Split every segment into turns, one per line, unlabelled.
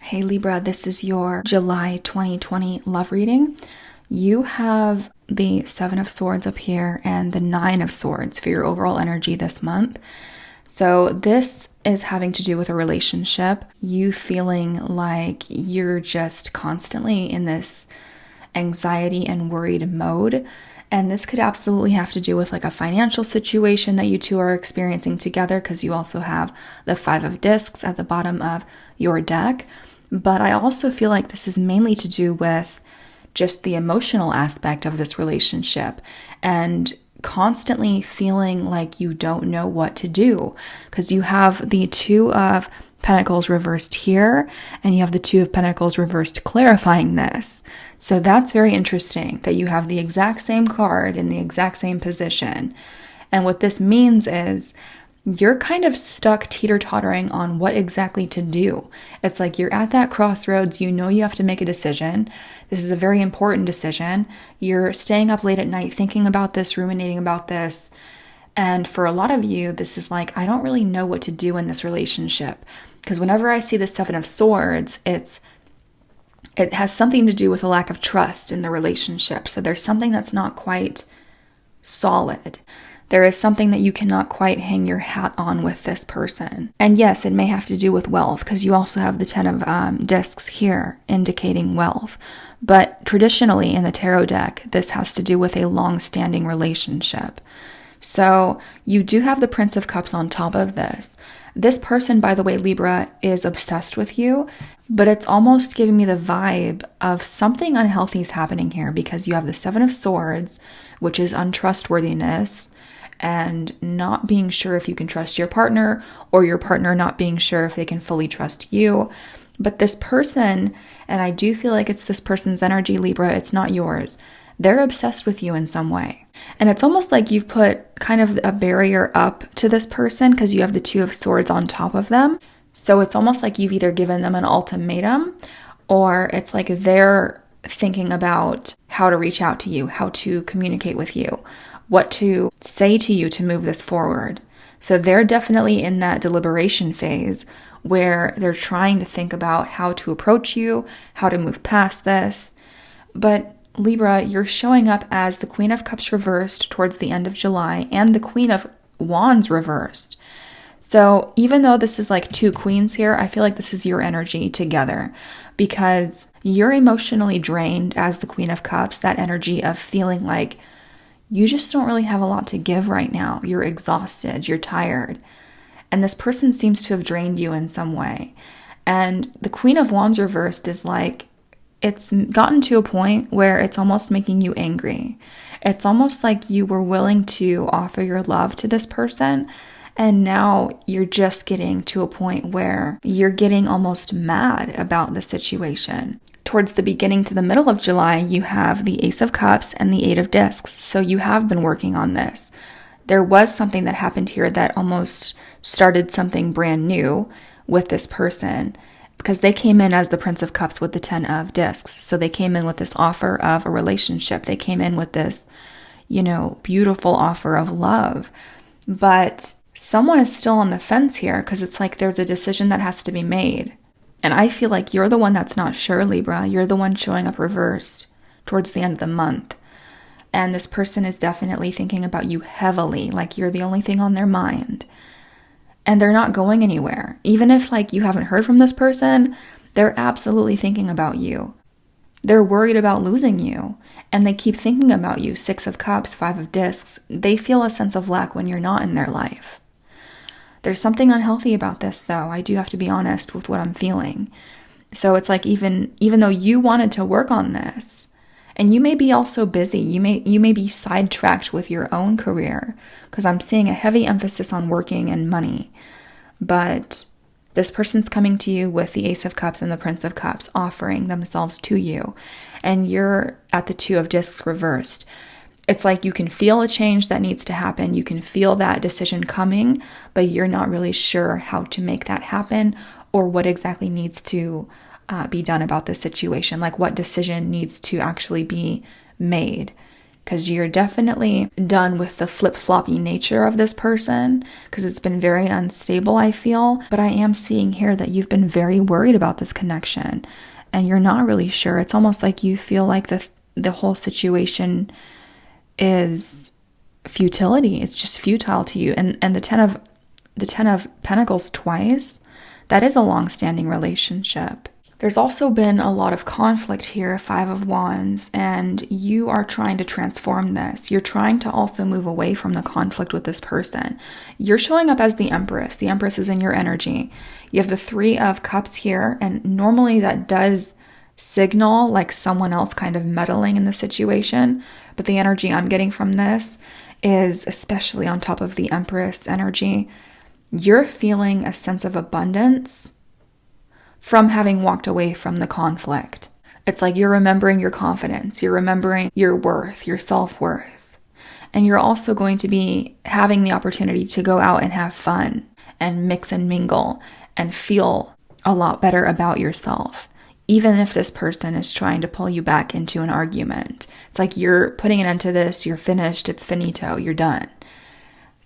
Hey Libra, this is your July 2020 love reading. You have the Seven of Swords up here and the Nine of Swords for your overall energy this month. So this is having to do with a relationship, you feeling like you're just constantly in this anxiety and worried mode. And this could absolutely have to do with like a financial situation that you two are experiencing together, because you also have the Five of Discs at the bottom of your deck. But I also feel like this is mainly to do with just the emotional aspect of this relationship and constantly feeling like you don't know what to do, because you have the Two of Pentacles reversed here and you have the Two of Pentacles reversed clarifying this. So that's very interesting that you have the exact same card in the exact same position. And what this means is you're kind of stuck teeter-tottering on what exactly to do. It's like you're at that crossroads, you know you have to make a decision. This is a very important decision. You're staying up late at night thinking about this, ruminating about this. And for a lot of you, this is like, I don't really know what to do in this relationship. Because whenever I see the Seven of Swords, it has something to do with a lack of trust in the relationship. So there's something that's not quite solid. There is something that you cannot quite hang your hat on with this person. And yes, it may have to do with wealth, because you also have the Ten of Discs here indicating wealth. But traditionally in the tarot deck, this has to do with a long-standing relationship. So you do have the Prince of Cups on top of this. This person, by the way, Libra, is obsessed with you, but it's almost giving me the vibe of something unhealthy is happening here, because you have the Seven of Swords, which is untrustworthiness, and not being sure if you can trust your partner, or your partner not being sure if they can fully trust you. But this person, and I do feel like it's this person's energy, Libra, it's not yours. They're obsessed with you in some way. And it's almost like you've put kind of a barrier up to this person because you have the Two of Swords on top of them. So it's almost like you've either given them an ultimatum, or it's like they're thinking about how to reach out to you, how to communicate with you, what to say to you to move this forward. So they're definitely in that deliberation phase where they're trying to think about how to approach you, how to move past this. But Libra, you're showing up as the Queen of Cups reversed towards the end of July and the Queen of Wands reversed. So even though this is like two queens here, I feel like this is your energy together, because you're emotionally drained as the Queen of Cups, that energy of feeling like you just don't really have a lot to give right now. You're exhausted, you're tired. And this person seems to have drained you in some way. And the Queen of Wands reversed is like, it's gotten to a point where it's almost making you angry. It's almost like you were willing to offer your love to this person, and now you're just getting to a point where you're getting almost mad about the situation. Towards the beginning to the middle of July, you have the Ace of Cups and the Eight of Discs. So you have been working on this. There was something that happened here that almost started something brand new with this person, because they came in as the Prince of Cups with the Ten of Discs. So they came in with this offer of a relationship. They came in with this, beautiful offer of love. But someone is still on the fence here, because it's like there's a decision that has to be made. And I feel like you're the one that's not sure, Libra. You're the one showing up reversed towards the end of the month. And this person is definitely thinking about you heavily, like you're the only thing on their mind. And they're not going anywhere. Even if you haven't heard from this person, they're absolutely thinking about you. They're worried about losing you. And they keep thinking about you. Six of Cups, Five of Discs. They feel a sense of lack when you're not in their life. There's something unhealthy about this, though. I do have to be honest with what I'm feeling. So it's like even though you wanted to work on this, and you may be also busy, you may be sidetracked with your own career, because I'm seeing a heavy emphasis on working and money. But this person's coming to you with the Ace of Cups and the Prince of Cups, offering themselves to you, and you're at the Two of Discs reversed. It's like you can feel a change that needs to happen. You can feel that decision coming, but you're not really sure how to make that happen, or what exactly needs to be done about this situation. Like what decision needs to actually be made. because you're definitely done with the flip-floppy nature of this person, because it's been very unstable, I feel. But I am seeing here that you've been very worried about this connection, and you're not really sure. It's almost like you feel like the whole situation is futility. It's just futile to you. And the ten of Pentacles twice, that is a long-standing relationship. There's also been a lot of conflict here, Five of Wands, and you are trying to transform this. You're trying to also move away from the conflict with this person. You're showing up as the Empress. The Empress is in your energy. You have the Three of Cups here, and normally that does signal like someone else kind of meddling in the situation, but the energy I'm getting from this is, especially on top of the Empress energy, you're feeling a sense of abundance from having walked away from the conflict. It's like you're remembering your confidence, you're remembering your worth, your self-worth. And you're also going to be having the opportunity to go out and have fun and mix and mingle and feel a lot better about yourself. Even if this person is trying to pull you back into an argument. It's like you're putting an end to this, you're finished, it's finito, you're done.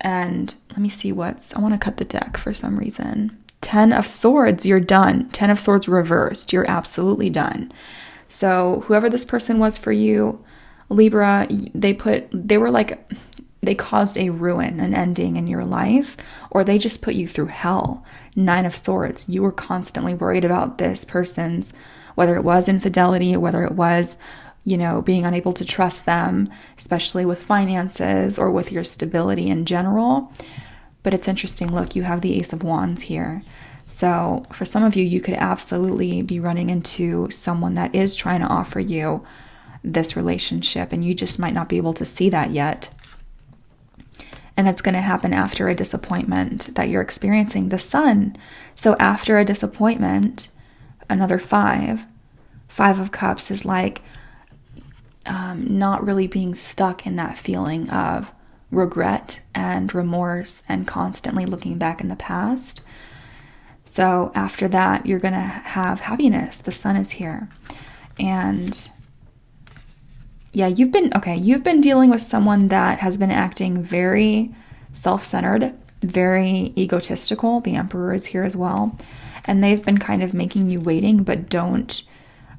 And let me see I want to cut the deck for some reason. 10 of Swords, you're done. 10 of Swords reversed, you're absolutely done. So whoever this person was for you, Libra, they caused a ruin, an ending in your life, or they just put you through hell. 9 of Swords, you were constantly worried about this person's, whether it was infidelity, whether it was, being unable to trust them, especially with finances or with your stability in general. But it's interesting, look, you have the Ace of Wands here. So for some of you, you could absolutely be running into someone that is trying to offer you this relationship, and you just might not be able to see that yet. And it's going to happen after a disappointment that you're experiencing. The Sun. So after a disappointment, another 5 of Cups is like not really being stuck in that feeling of regret and remorse and constantly looking back in the past. So after that, you're going to have happiness. The Sun is here. And yeah, you've been dealing with someone that has been acting very self-centered, very egotistical. The Emperor is here as well. And they've been kind of making you waiting, but don't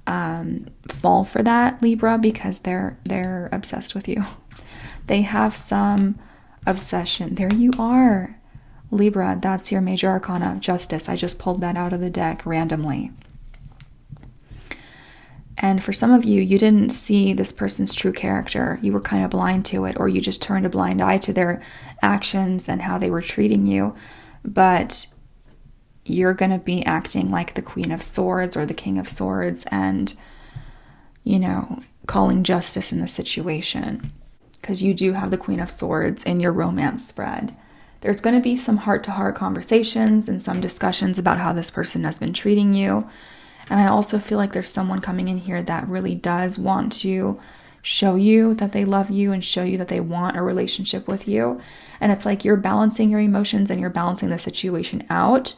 fall for that, Libra, because they're obsessed with you. They have some obsession. There you are, Libra. That's your major arcana, Justice. I just pulled that out of the deck randomly. And for some of you, you didn't see this person's true character. You were kind of blind to it, or you just turned a blind eye to their actions and how they were treating you. But you're going to be acting like the Queen of Swords or the King of Swords and, calling justice in the situation. Because you do have the Queen of Swords in your romance spread. There's going to be some heart-to-heart conversations and some discussions about how this person has been treating you. And I also feel like there's someone coming in here that really does want to show you that they love you and show you that they want a relationship with you. And it's like you're balancing your emotions and you're balancing the situation out.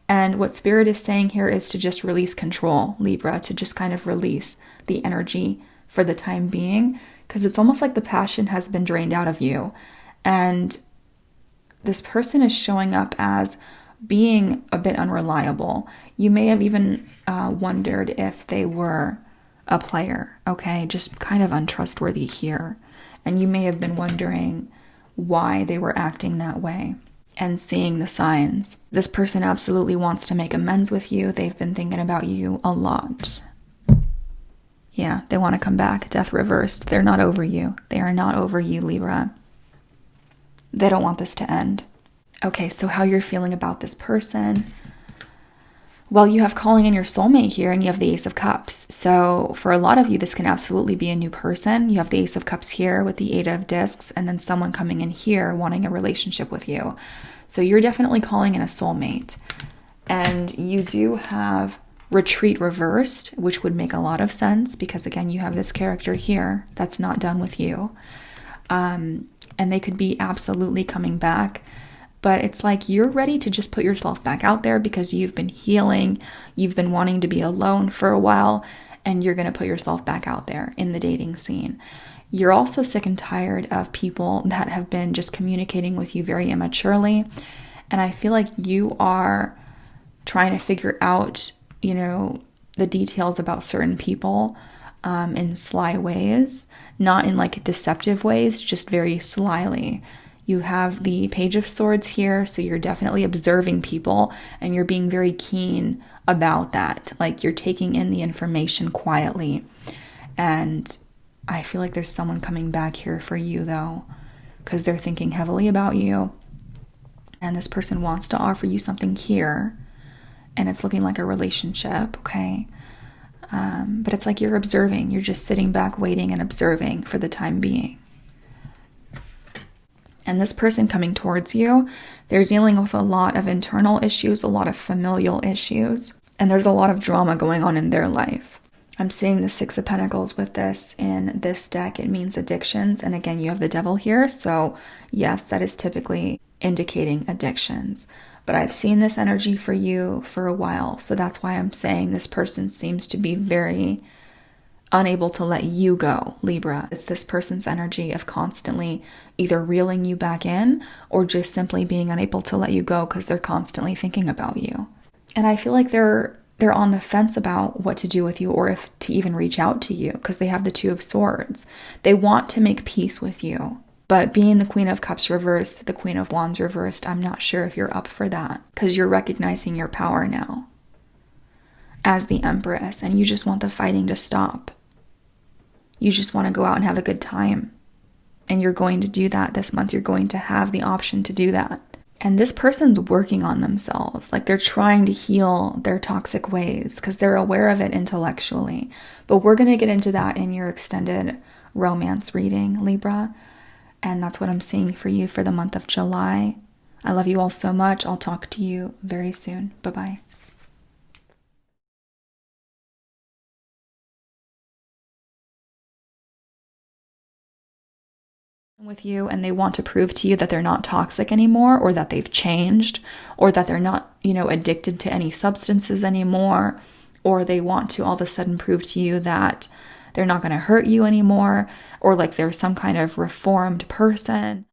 And what Spirit is saying here is to just release control, Libra, to just kind of release the energy for the time being. Because it's almost like the passion has been drained out of you. And this person is showing up as being a bit unreliable. You may have even wondered if they were a player, okay? Just kind of untrustworthy here. And you may have been wondering why they were acting that way and seeing the signs. This person absolutely wants to make amends with you. They've been thinking about you a lot. Yeah, they want to come back. Death reversed. They're not over you. They are not over you, Libra. They don't want this to end. Okay, so how you're feeling about this person? Well, you have calling in your soulmate here, and you have the Ace of Cups. So for a lot of you, this can absolutely be a new person. You have the Ace of Cups here with the 8 of Discs, and then someone coming in here wanting a relationship with you. So you're definitely calling in a soulmate. And you do have Retreat reversed, which would make a lot of sense because, again, you have this character here that's not done with you. And they could be absolutely coming back. But it's like you're ready to just put yourself back out there because you've been healing, you've been wanting to be alone for a while, and you're going to put yourself back out there in the dating scene. You're also sick and tired of people that have been just communicating with you very immaturely. And I feel like you are trying to figure out, the details about certain people in sly ways, not in like deceptive ways, just very slyly. You have the Page of Swords here, so you're definitely observing people and you're being very keen about that. Like you're taking in the information quietly. And I feel like there's someone coming back here for you though, because they're thinking heavily about you. And this person wants to offer you something here. And it's looking like a relationship, okay? But it's like you're observing. You're just sitting back, waiting and observing for the time being. And this person coming towards you, they're dealing with a lot of internal issues, a lot of familial issues, and there's a lot of drama going on in their life. I'm seeing the Six of Pentacles with this in this deck. It means addictions. And again, you have the Devil here. So yes, that is typically indicating addictions. But I've seen this energy for you for a while. So that's why I'm saying this person seems to be very unable to let you go, Libra. It's this person's energy of constantly either reeling you back in or just simply being unable to let you go because they're constantly thinking about you. And I feel like they're on the fence about what to do with you or if to even reach out to you because they have the Two of Swords. They want to make peace with you. But being the Queen of Cups reversed, the Queen of Wands reversed, I'm not sure if you're up for that because you're recognizing your power now as the Empress and you just want the fighting to stop. You just want to go out and have a good time. And you're going to do that this month. You're going to have the option to do that. And this person's working on themselves. Like they're trying to heal their toxic ways because they're aware of it intellectually. But we're going to get into that in your extended romance reading, Libra. And that's what I'm seeing for you for the month of July. I love you all so much. I'll talk to you very soon. Bye-bye. With you and they want to prove to you that they're not toxic anymore or that they've changed or that they're not, addicted to any substances anymore, or they want to all of a sudden prove to you that they're not going to hurt you anymore or like they're some kind of reformed person.